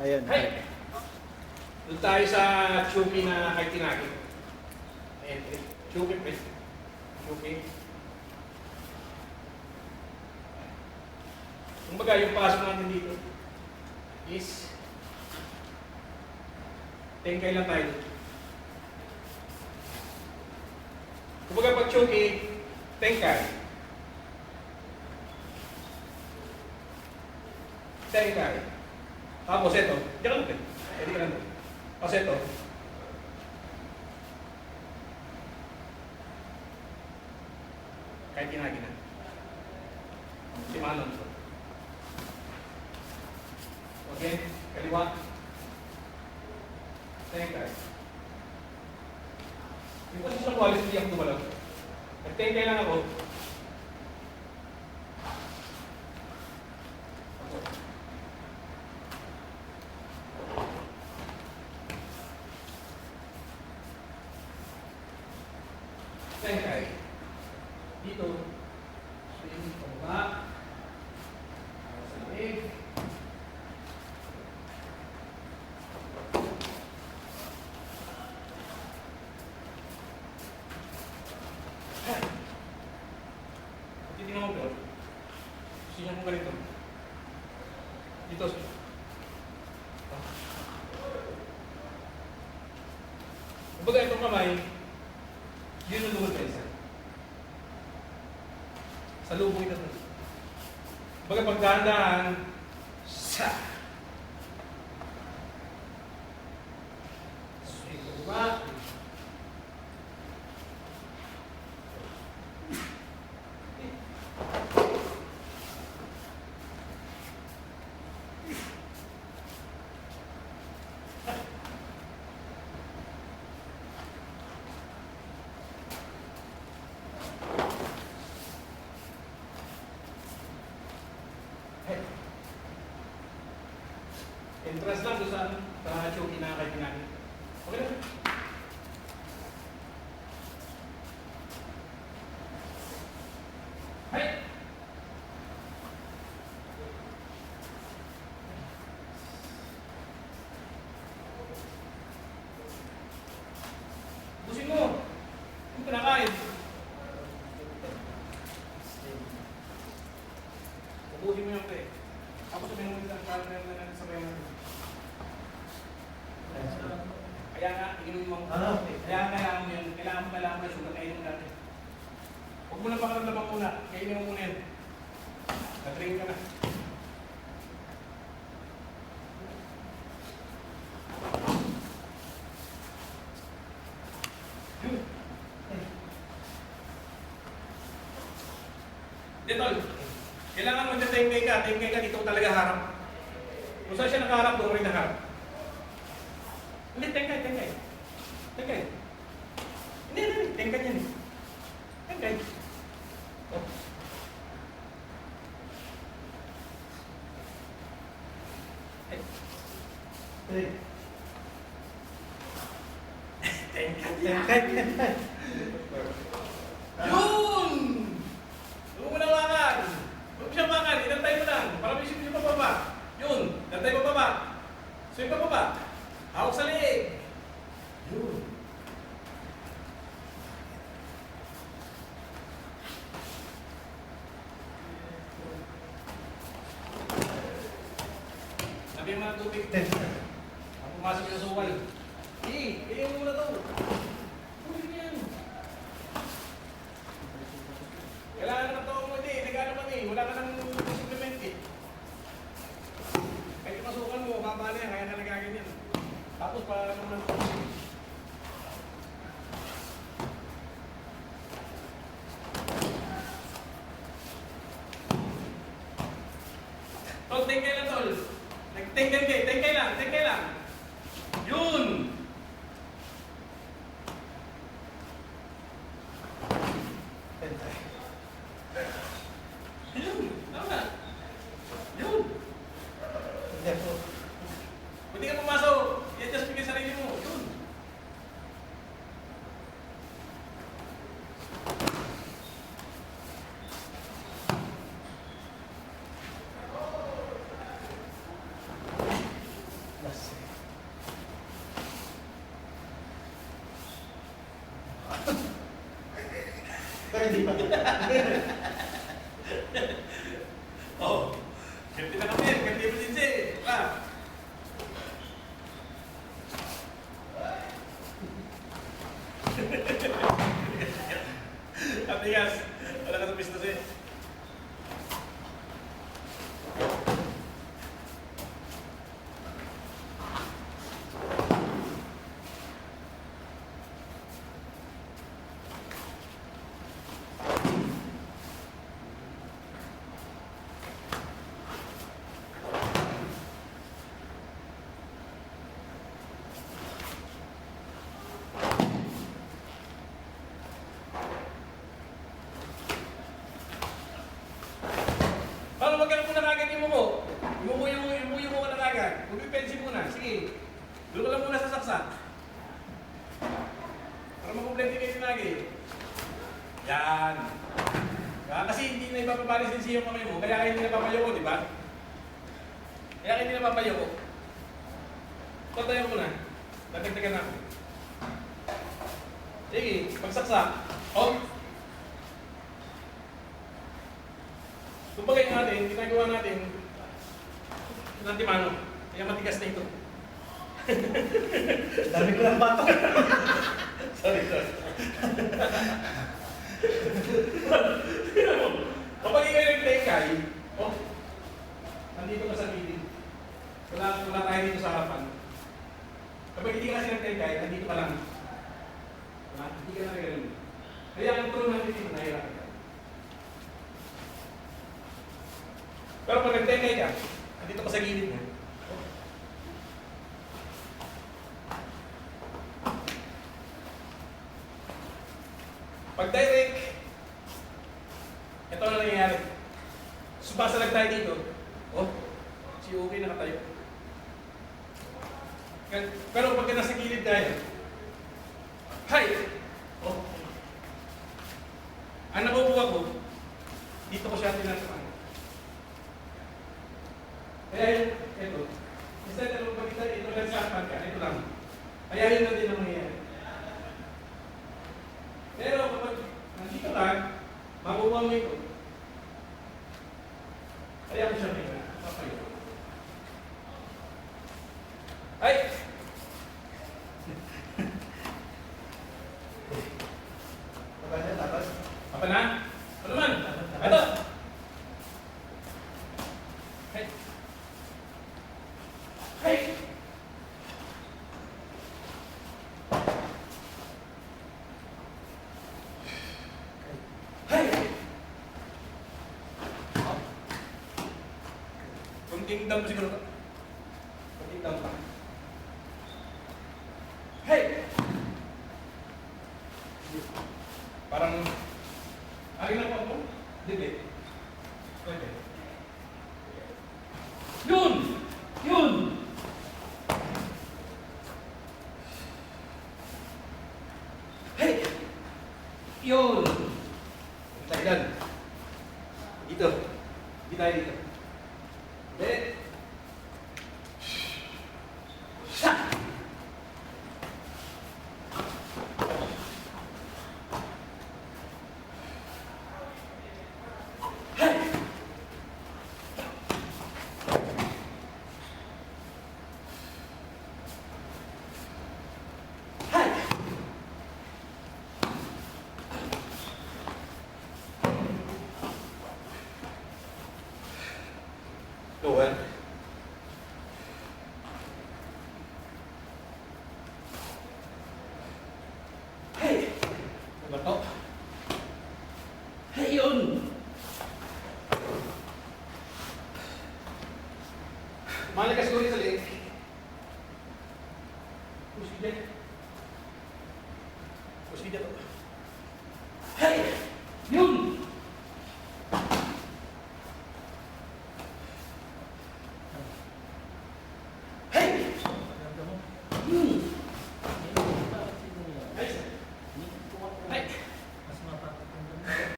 Ayun. Hey! Doon tayo sa Chupi na kay Tinagi. Entry. Chupi, please. Chupi. Kumbaga, yung pasok natin dito is tengkay lang tayo. Kumbaga, pag Chupi, tengkay. Tengkay. Tapos ito. Diyan ka lang, Pwede. Pwede ka lang. Tapos ito. Kahit Tinagi na. Si Manon. Okay? Kaliwa. Tengkay. Yung posisyon ko, alis hindi ako dumalaw. Nag-tengkay lang ako. Tengkay. Dito. Swing, pababa. Sa leg. Titingnan mo bro. Siya mo ganito. Dito. Kumbaga itong kamay, yun ang lumod kaisa. Sa lubong ito. Kumbaga pagdahan-dahan, sa. Swing ko ba? Entrance lang doon sa Chucky na kay Tinagi. Okay na. Hey! Busin mo! Kung pinakain. Ubuhin mo yung pre. Ako sabihin mo yung natin sa bayan natin. Kaya nga, inumin mo. Kaya nga, kailangan mo yan. Kailangan mo nalaman na sugat. Kainin mo natin. Huwag mo na pakaramdaman muna. Kainin mo muna yan. Na-train ka na. Detol, kailangan mo tengkay ka. Tengkay ka dito talaga harap. Kung saan siya nakaharap, doon rin nakaharap. Hindi, tengkay. Tengkay. Hindi, tengkay yan. Tengkay. Oh. Tengkay. Yun! Huwag mo na makan. Huwag mo siya makan. Inantay mo lang. Para may isip niyo pababa. Yun. Inantay mo pababa. Swing pa baba. Hawak sa leeg. Yun. Sabi yung mga tubig. Ang pumasok yung sukal. Bigyan mo muna to. Tubig yan. Kailangan na ito mo hindi. Nagano kami. Wala ka ng supplement eh. Kahit masukan mo, baba na yan. Kaya na nagaganyan. Tapos para naman tol, tengkay lang tol. Tengkay lang. Yun! Yun! Tama. Yun! Pwede ka pumasok. I-adjust mo yung sarili mo. Yun! Matigas. Pero hindi pa. Oh, ganti na kami, ganti mo din siya. Ah. Atigas, wala ka sa business eh. Paano wag ka na muna kagad yung mumo? Yung mumo ka na kagad. Huwag yung pensi muna. Sige. Doon ka lang muna sa saksak. Para makomplete kayo yung lagi. Yan. Kasi hindi na ipapabalis din siya yung kamay mo. Kaya hindi napapayo ko, di ba? Kaya hindi napapayo ko. Patayo mo na. Dadagdagan na ako. Sige. Pagsaksak. Oh. Kumbaga natin, ginagawa natin ng antimano. Kaya matigas na ito. Dami ko ng bato. Sorry. Kapag ikaw yung tekay, oh, nandito ka sa meeting. Wala tayo dito sa harapan. Kapag hindi ka kasi ng tekay, nandito ka lang. Hindi ka na rin. Kaya ang turo natin dito, nahirapan ka. Pero pag nag-tekay ka, nandito ka sa gilid mo. Pag direct, ito na nangyayari. Sumasalag tayo dito. Oh, si okay nakatayo. Pero pag nasa gilid tayo, hi! Oh. Ang nakukuha ko, dito ko siya tinatapan. Kaya ito, instead na magpagkita, ito lang sa apat ka, ito lang. Kaya yun na din ang mangyayari. Pero kapag nandito ka, makukuha mo ito. Kaya ko siya may papayo. Ay! Tapos. Apa na? Ano naman? Ito! Hey! Hey! Hey! Kunting dam pa siguro. Kunting dam pa. Hey! Parang ari na po ako? Hindi. Pwede. Yun! Yun! Hey! Yun! Tayo dyan. Dito. Hindi tayo dito. Hindi. Sa! Lower. Hey! Ano to? Hey, yun! Malakas siguro sa leg.